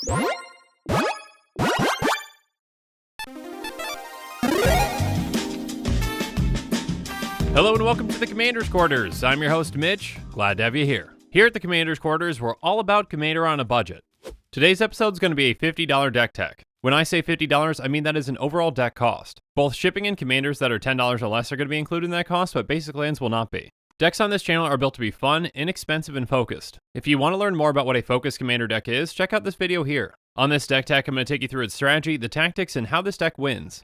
Hello and welcome to the Commander's Quarters. I'm your host Mitch, glad to have you here. Here at the Commander's Quarters, we're all about Commander on a budget. Today's episode is going to be a $50 deck tech. When I say $50, I mean that is an overall deck cost. Both shipping and commanders that are $10 or less are going to be included in that cost, but basic lands will not be. Decks on this channel are built to be fun, inexpensive, and focused. If you want to learn more about what a focused commander deck is, check out this video here. On this deck tech, I'm going to take you through its strategy, the tactics, and how this deck wins.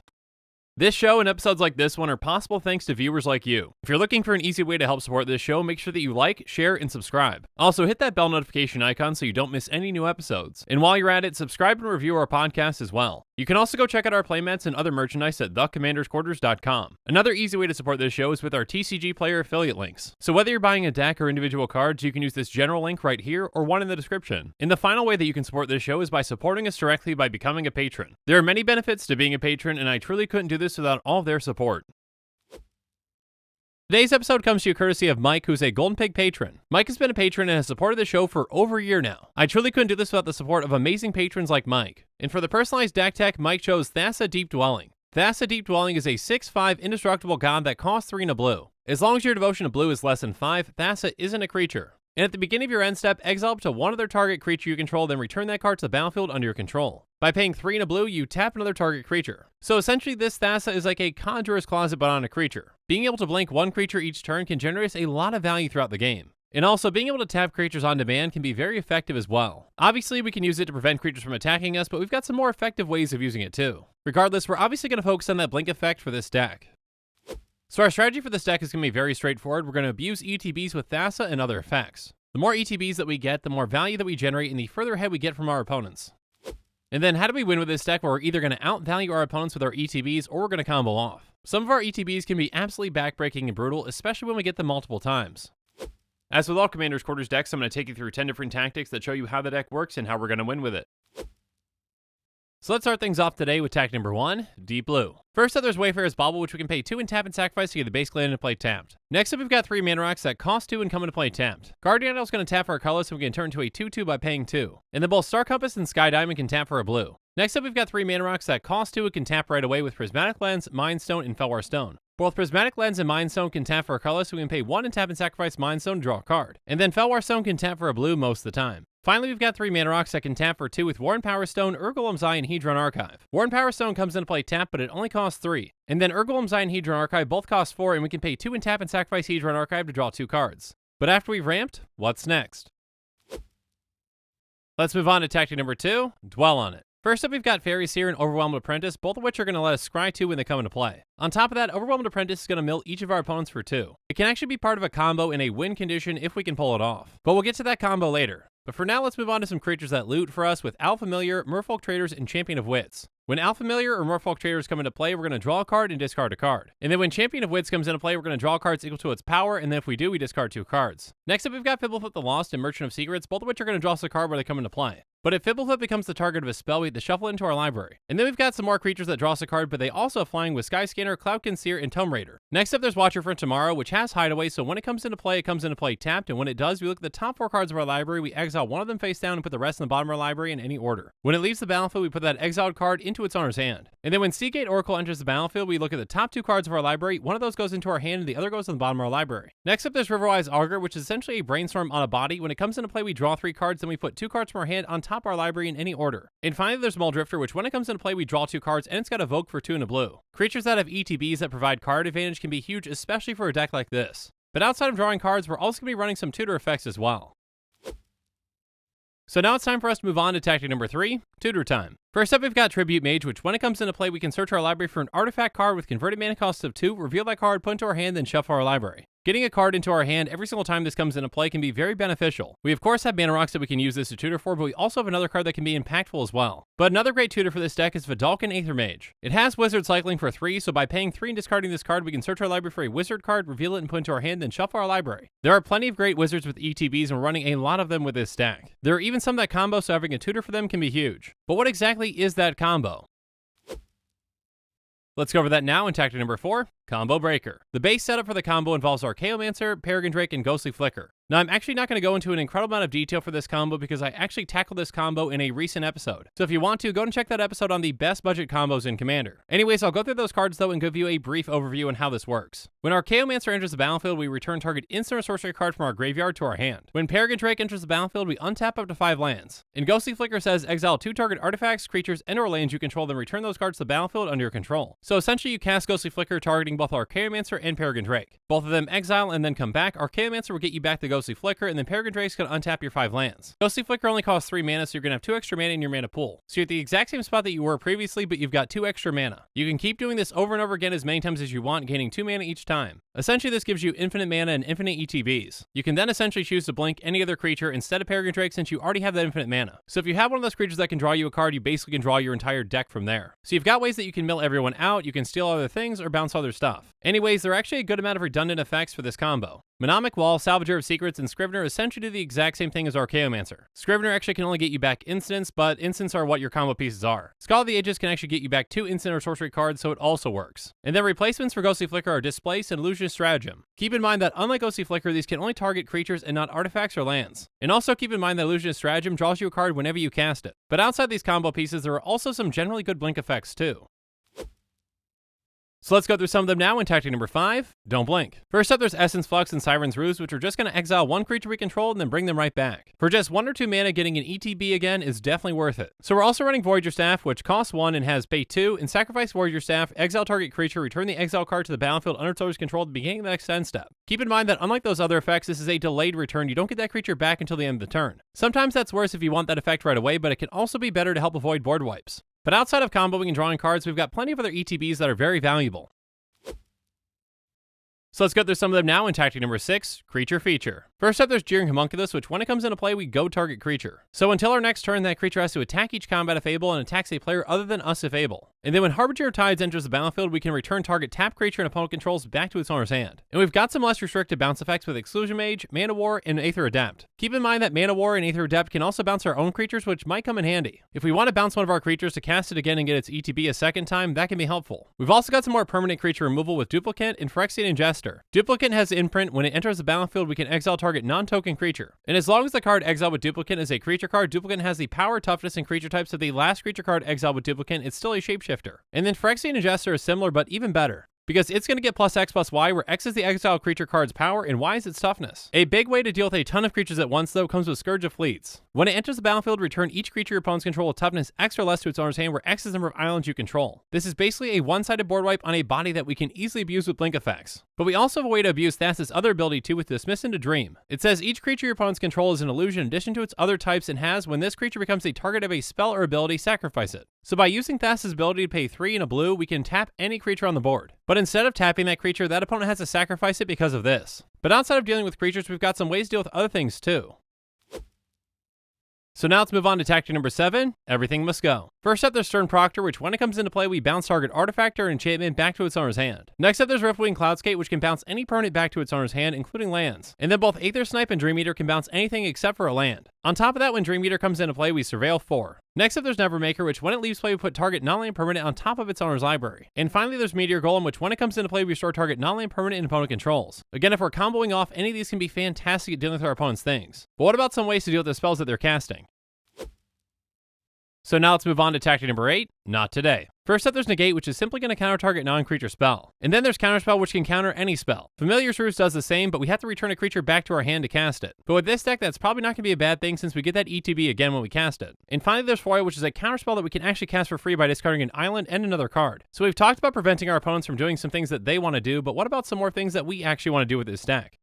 This show and episodes like this one are possible thanks to viewers like you. If you're looking for an easy way to help support this show, make sure that you like, share, and subscribe. Also, hit that bell notification icon so you don't miss any new episodes. And while you're at it, subscribe and review our podcast as well. You can also go check out our playmats and other merchandise at thecommandersquarters.com. Another easy way to support this show is with our TCGplayer affiliate links. So whether you're buying a deck or individual cards, you can use this general link right here or one in the description. And the final way that you can support this show is by supporting us directly by becoming a patron. There are many benefits to being a patron, and I truly couldn't do this without all of their support. Today's episode comes to you courtesy of Mike, who's a Golden Pig patron. Mike has been a patron and has supported the show for over a year now. I truly couldn't do this without the support of amazing patrons like Mike. And for the personalized deck tech, Mike chose Thassa Deep Dwelling. Thassa Deep Dwelling is a 6/5 indestructible god that costs 3 and a blue. As long as your devotion to blue is less than 5, Thassa isn't a creature. And at the beginning of your end step, exile up to one other target creature you control, then return that card to the battlefield under your control. By paying 3 and a blue, you tap another target creature. So essentially, this Thassa is like a Conjurer's Closet but on a creature. Being able to blink one creature each turn can generate a lot of value throughout the game. And also, being able to tap creatures on demand can be very effective as well. Obviously, we can use it to prevent creatures from attacking us, but we've got some more effective ways of using it too. Regardless, we're obviously going to focus on that blink effect for this deck. So our strategy for this deck is going to be very straightforward. We're going to abuse ETBs with Thassa and other effects. The more ETBs that we get, the more value that we generate, and the further ahead we get from our opponents. And then how do we win with this deck? Where we're either going to outvalue our opponents with our ETBs or we're going to combo off. Some of our ETBs can be absolutely backbreaking and brutal, especially when we get them multiple times. As with all Commander's Quarters decks, I'm going to take you through 10 different tactics that show you how the deck works and how we're going to win with it. So let's start things off today with tactic number 1, Deep Blue. First up, there's Wayfarer's Bauble, which we can pay 2 and tap and sacrifice to get the basic land into play tapped. Next up, we've got 3 mana rocks that cost 2 and come into play tapped. Guardian Idol's going to tap for a colorless, and we can turn into a 2/2 by paying 2. And then both Star Compass and Sky Diamond can tap for a blue. Next up, we've got 3 mana rocks that cost 2 and can tap right away with Prismatic Lens, Mind Stone, and Felwar Stone. Both Prismatic Lens and Mind Stone can tap for a colorless, so we can pay 1 and tap and sacrifice Mind Stone to draw a card. And then Felwar Stone can tap for a blue most of the time. Finally, we've got 3 mana rocks that can tap for 2 with Warren Power Stone, Urgolem's Eye, and Hedron Archive. Warren Power Stone comes into play tap, but it only costs 3. And then Urgolem's Eye and Hedron Archive both cost 4, and we can pay 2 and tap and sacrifice Hedron Archive to draw 2 cards. But after we've ramped, what's next? Let's move on to tactic number 2, Dwell on it. First up, we've got Fairy Seer and Overwhelmed Apprentice, both of which are going to let us scry 2 when they come into play. On top of that, Overwhelmed Apprentice is going to mill each of our opponents for 2. It can actually be part of a combo in a win condition if we can pull it off. But we'll get to that combo later. But for now, let's move on to some creatures that loot for us with Alfamiliar, Merfolk Traders, and Champion of Wits. When Alfamiliar or Merfolk Traders come into play, we're going to draw a card and discard a card. And then when Champion of Wits comes into play, we're going to draw cards equal to its power, and then if we do, we discard 2 cards. Next up, we've got Fibbleflip the Lost and Merchant of Secrets, both of which are going to draw us a card where they come into play. But if Fibbleflip becomes the target of a spell, we have to shuffle it into our library. And then we've got some more creatures that draw us a card, but they also have flying with Skyscanner, Cloudkin Seer, and Tomb Raider. Next up, there's Watcher for Tomorrow, which has Hideaway, so when it comes into play, it comes into play tapped, and when it does, we look at the top 4 cards of our library, we exile one of them face down and put the rest in the bottom of our library in any order. When it leaves the battlefield, we put that exiled card into its owner's hand. And then when Seagate Oracle enters the battlefield, we look at the top 2 cards of our library, one of those goes into our hand and the other goes in the bottom of our library. Next up, there's Riverwise Augur, which is essentially a brainstorm on a body. When it comes into play, we draw 3 cards, then we put 2 cards from our hand on top of our library in any order. And finally, there's Muldrifter, which when it comes into play, we draw 2 cards, and it's got Evoke for 2 and a blue. Creatures that have ETBs that provide card advantage can be huge, especially for a deck like this. But outside of drawing cards, we're also going to be running some tutor effects as well. So now it's time for us to move on to tactic number 3, Tutor Time. First up, we've got Tribute Mage, which when it comes into play, we can search our library for an artifact card with converted mana cost of 2, reveal that card, put into our hand, then shuffle our library. Getting a card into our hand every single time this comes into play can be very beneficial. We of course have mana rocks that we can use this to tutor for, but we also have another card that can be impactful as well. But another great tutor for this deck is Vidalcan Aether Mage. It has Wizard Cycling for 3, so by paying 3 and discarding this card, we can search our library for a wizard card, reveal it, and put into our hand, then shuffle our library. There are plenty of great wizards with ETBs, and we're running a lot of them with this deck. There are even some that combo, so having a tutor for them can be huge. But what exactly is that combo? Let's go over that now in tactic number 4, Combo Breaker. The base setup for the combo involves Archaeomancer, Peregrine Drake, and Ghostly Flicker. Now, I'm actually not going to go into an incredible amount of detail for this combo because I actually tackled this combo in a recent episode. So if you want to, go and check that episode on the best budget combos in Commander. Anyways, I'll go through those cards though and give you a brief overview on how this works. When our Chaomancer enters the battlefield, we return target instant or sorcery card from our graveyard to our hand. When Peregrine Drake enters the battlefield, we untap up to 5 lands. And Ghostly Flicker says exile 2 target artifacts, creatures, and/or lands you control, then return those cards to the battlefield under your control. So essentially, you cast Ghostly Flicker targeting both our Chaomancer and Peregrine Drake. Both of them exile and then come back. Our Chaomancer will get you back the Ghostly Flicker, and then Peregrine Drake's gonna untap your 5 lands. Ghostly Flicker only costs 3 mana, so you're gonna have 2 extra mana in your mana pool. So you're at the exact same spot that you were previously, but you've got 2 extra mana. You can keep doing this over and over again as many times as you want, gaining 2 mana each time. Essentially, this gives you infinite mana and infinite ETBs. You can then essentially choose to blink any other creature instead of Peregrine Drake since you already have that infinite mana. So if you have one of those creatures that can draw you a card, you basically can draw your entire deck from there. So you've got ways that you can mill everyone out, you can steal other things, or bounce other stuff. Anyways, there are actually a good amount of redundant effects for this combo. Mnemonic Wall, Salvager of Secrets, and Scrivener essentially do the exact same thing as our Chaomancer. Scrivener actually can only get you back instants, but instants are what your combo pieces are. Scholar of the Ages can actually get you back 2 instant or sorcery cards, so it also works. And then replacements for Ghostly Flicker are Displace and Illusionist Stratagem. Keep in mind that unlike Ghostly Flicker, these can only target creatures and not artifacts or lands. And also keep in mind that Illusionist Stratagem draws you a card whenever you cast it. But outside these combo pieces, there are also some generally good blink effects too. So let's go through some of them now in tactic number 5, don't blink. First up, there's Essence Flux and Siren's Ruse, which are just going to exile 1 creature we control and then bring them right back. For just 1 or 2 mana, getting an ETB again is definitely worth it. So we're also running Voyager Staff, which costs 1 and has pay 2, and sacrifice Voyager Staff, exile target creature, return the exile card to the battlefield under its owner's control at the beginning of the next end step. Keep in mind that unlike those other effects, this is a delayed return. You don't get that creature back until the end of the turn. Sometimes that's worse if you want that effect right away, but it can also be better to help avoid board wipes. But outside of comboing and drawing cards, we've got plenty of other ETBs that are very valuable. So let's go through some of them now in tactic number 6, Creature Feature. First up, there's Jeering Homunculus, which when it comes into play, we go target creature. So until our next turn, that creature has to attack each combat if able and attacks a player other than us if able. And then when Harbinger of Tides enters the battlefield, we can return target tap creature and opponent controls back to its owner's hand. And we've got some less restricted bounce effects with Exclusion Mage, Mana War, and Aether Adept. Keep in mind that Mana War and Aether Adept can also bounce our own creatures, which might come in handy. If we want to bounce one of our creatures to cast it again and get its ETB a second time, that can be helpful. We've also got some more permanent creature removal with Duplicate and Phyrexian Ingester. Duplicate has imprint. When it enters the battlefield, we can exile target non-token creature. And as long as the card exiled with Duplicate is a creature card, Duplicate has the power, toughness, and creature types of the last creature card exiled with Duplicate. It's still a shapeshifter. And then Phyrexian Ingester is similar, but even better, because it's going to get +X+Y, where X is the exiled creature card's power and Y is its toughness. A big way to deal with a ton of creatures at once, though, comes with Scourge of Fleets. When it enters the battlefield, return each creature your opponents control with toughness X or less to its owner's hand, where X is the number of islands you control. This is basically a one-sided board wipe on a body that we can easily abuse with blink effects. But we also have a way to abuse Thassa's other ability too with Dismiss into Dream. It says each creature your opponents control is an illusion in addition to its other types and has, when this creature becomes a target of a spell or ability, sacrifice it. So by using Thassa's ability to pay 3 and a blue, we can tap any creature on the board. But instead of tapping that creature, that opponent has to sacrifice it because of this. But outside of dealing with creatures, we've got some ways to deal with other things too. So now let's move on to tactic number 7, Everything Must Go. First up, there's Stern Proctor, which when it comes into play, we bounce target artifact or enchantment back to its owner's hand. Next up, there's Riftwing Cloudskate, which can bounce any permanent back to its owner's hand, including lands. And then both Aether Snipe and Dream Eater can bounce anything except for a land. On top of that, when Dream Eater comes into play, we Surveil 4. Next up, there's Nevermaker, which when it leaves play, we put target non-land permanent on top of its owner's library. And finally, there's Meteor Golem, which when it comes into play, we restore target non-land permanent and opponent controls. Again, if we're comboing off, any of these can be fantastic at dealing with our opponent's things. But what about some ways to deal with the spells that they're casting? So now let's move on to tactic number 8, Not Today. First up, there's Negate, which is simply going to counter target non-creature spell. And then there's Counterspell, which can counter any spell. Familiar's Ruse does the same, but we have to return a creature back to our hand to cast it. But with this deck, that's probably not going to be a bad thing since we get that ETB again when we cast it. And finally, there's Foil, which is a counterspell that we can actually cast for free by discarding an island and another card. So we've talked about preventing our opponents from doing some things that they want to do, but what about some more things that we actually want to do with this deck?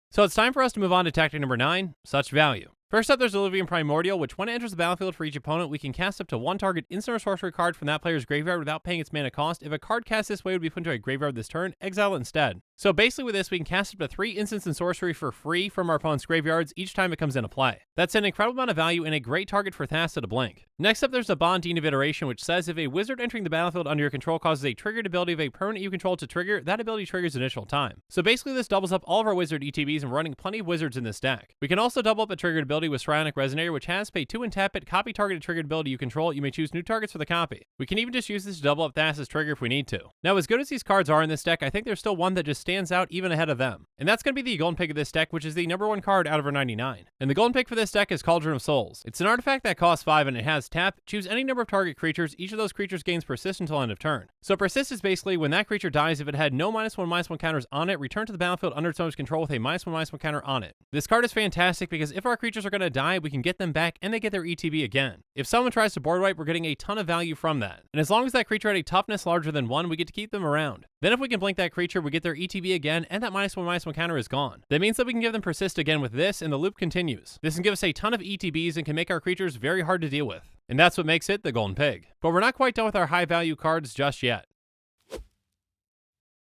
So it's time for us to move on to tactic number 9, Such Value. First up, there's Olivian Primordial, which when it enters the battlefield for each opponent, we can cast up to 1 target instant or sorcery card from that player's graveyard without paying its mana cost. If a card cast this way would be put into a graveyard this turn, exile it instead. So basically with this, we can cast up to 3 instants and sorcery for free from our opponent's graveyards each time it comes into play. That's an incredible amount of value and a great target for Thassa to blink. Next up, there's the Bondine of Iteration, which says if a wizard entering the battlefield under your control causes a triggered ability of a permanent you control to trigger, that ability triggers initial time. So basically this doubles up all of our wizard ETBs and we're running plenty of wizards in this deck. We can also double up a triggered ability with Psionic Resonator, which has pay 2 and tap it, copy targeted triggered ability you control. You may choose new targets for the copy. We can even just use this to double up Thassa's trigger if we need to. Now, as good as these cards are in this deck, I think there's still one that just stands stands out even ahead of them. And that's going to be the Golden Pig of this deck, which is the #1 card out of our 99. And the Golden Pig for this deck is Cauldron of Souls. It's an artifact that costs 5 and it has tap. Choose any number of target creatures. Each of those creatures gains persist until end of turn. So persist is basically when that creature dies, if it had no -1/-1 counters on it, return to the battlefield under its owner's control with a -1/-1 counter on it. This card is fantastic because if our creatures are going to die, we can get them back and they get their ETB again. If someone tries to board wipe, we're getting a ton of value from that. And as long as that creature had a toughness larger than 1, we get to keep them around. Then if we can blink that creature, we get their ETB again, and that -1/-1 counter is gone. That means that we can give them persist again with this, and the loop continues. This can give us a ton of ETBs and can make our creatures very hard to deal with. And that's what makes it the Golden Pig. But we're not quite done with our high value cards just yet.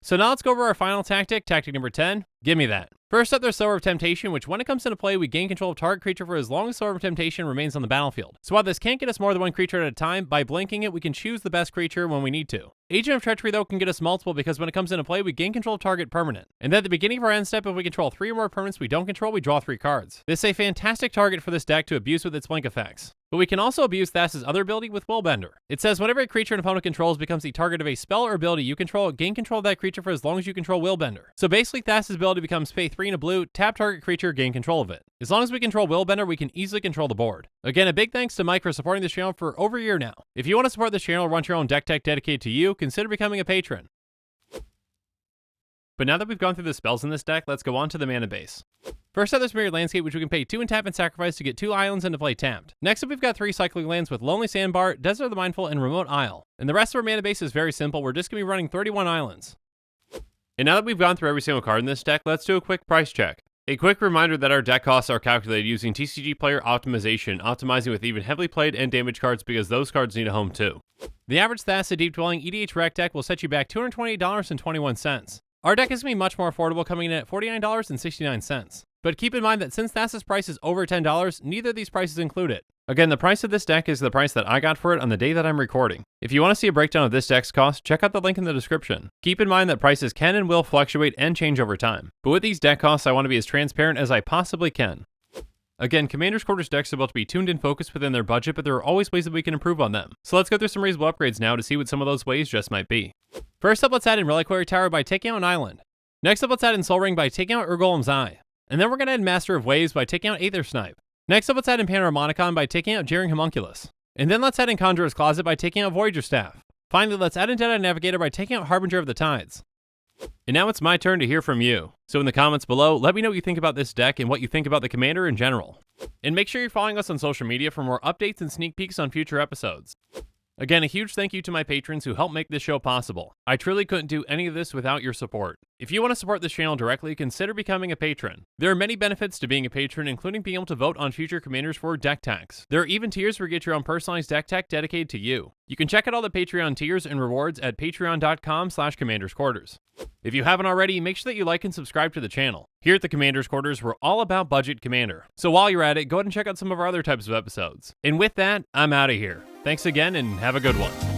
So now let's go over our final tactic, tactic number 10, give me that. First up, there's Sower of Temptation, which when it comes into play, we gain control of target creature for as long as Sower of Temptation remains on the battlefield. So while this can't get us more than one creature at a time, by blinking it, we can choose the best creature when we need to. Agent of Treachery, though, can get us multiple because when it comes into play, we gain control of target permanent. And then at the beginning of our end step, if we control 3 or more permanents we don't control, we draw 3 cards. This is a fantastic target for this deck to abuse with its blink effects. But we can also abuse Thassa's other ability with Willbender. It says whenever a creature an opponent controls becomes the target of a spell or ability you control, gain control of that creature for as long as you control Willbender. So basically Thassa's ability becomes pay 3 and a blue, tap target creature, gain control of it. As long as we control Willbender, we can easily control the board. Again, a big thanks to Mike for supporting this channel for over a year now. If you want to support this channel or want your own deck tech dedicated to you, consider becoming a patron. But now that we've gone through the spells in this deck, let's go on to the mana base. First up, there's Mirrored Landscape, which we can pay 2 and tap and sacrifice to get 2 islands into play tapped. Next up, we've got 3 cycling lands with Lonely Sandbar, Desert of the Mindful, and Remote Isle. And the rest of our mana base is very simple, we're just going to be running 31 islands. And now that we've gone through every single card in this deck, let's do a quick price check. A quick reminder that our deck costs are calculated using TCGplayer optimization, optimizing with even heavily played and damaged cards because those cards need a home too. The average Thassa Deep Dwelling EDH Rec deck will set you back $228.21. Our deck is going to be much more affordable, coming in at $49.69. But keep in mind that since Thassa's price is over $10, neither of these prices include it. Again, the price of this deck is the price that I got for it on the day that I'm recording. If you want to see a breakdown of this deck's cost, check out the link in the description. Keep in mind that prices can and will fluctuate and change over time. But with these deck costs, I want to be as transparent as I possibly can. Again, Commander's Quarters decks are about to be tuned and focused within their budget, but there are always ways that we can improve on them. So let's go through some reasonable upgrades now to see what some of those ways just might be. First up, let's add in Reliquary Tower by taking out an island. Next up, let's add in Soul Ring by taking out Urgolem's Eye. And then we're going to add Master of Waves by taking out Aether Snipe. Next up, let's add in Panoramaticon by taking out Jeering Homunculus. And then let's add in Conjurer's Closet by taking out Voyager Staff. Finally, let's add in Dead-Eye Navigator by taking out Harbinger of the Tides. And now it's my turn to hear from you. So in the comments below, let me know what you think about this deck and what you think about the Commander in general. And make sure you're following us on social media for more updates and sneak peeks on future episodes. Again, a huge thank you to my patrons who help make this show possible. I truly couldn't do any of this without your support. If you want to support this channel directly, consider becoming a patron. There are many benefits to being a patron, including being able to vote on future commanders for deck techs. There are even tiers where you get your own personalized deck tech dedicated to you. You can check out all the Patreon tiers and rewards at patreon.com/commandersquarters. If you haven't already, make sure that you like and subscribe to the channel. Here at the Commander's Quarters, we're all about budget Commander. So while you're at it, go ahead and check out some of our other types of episodes. And with that, I'm out of here. Thanks again and have a good one.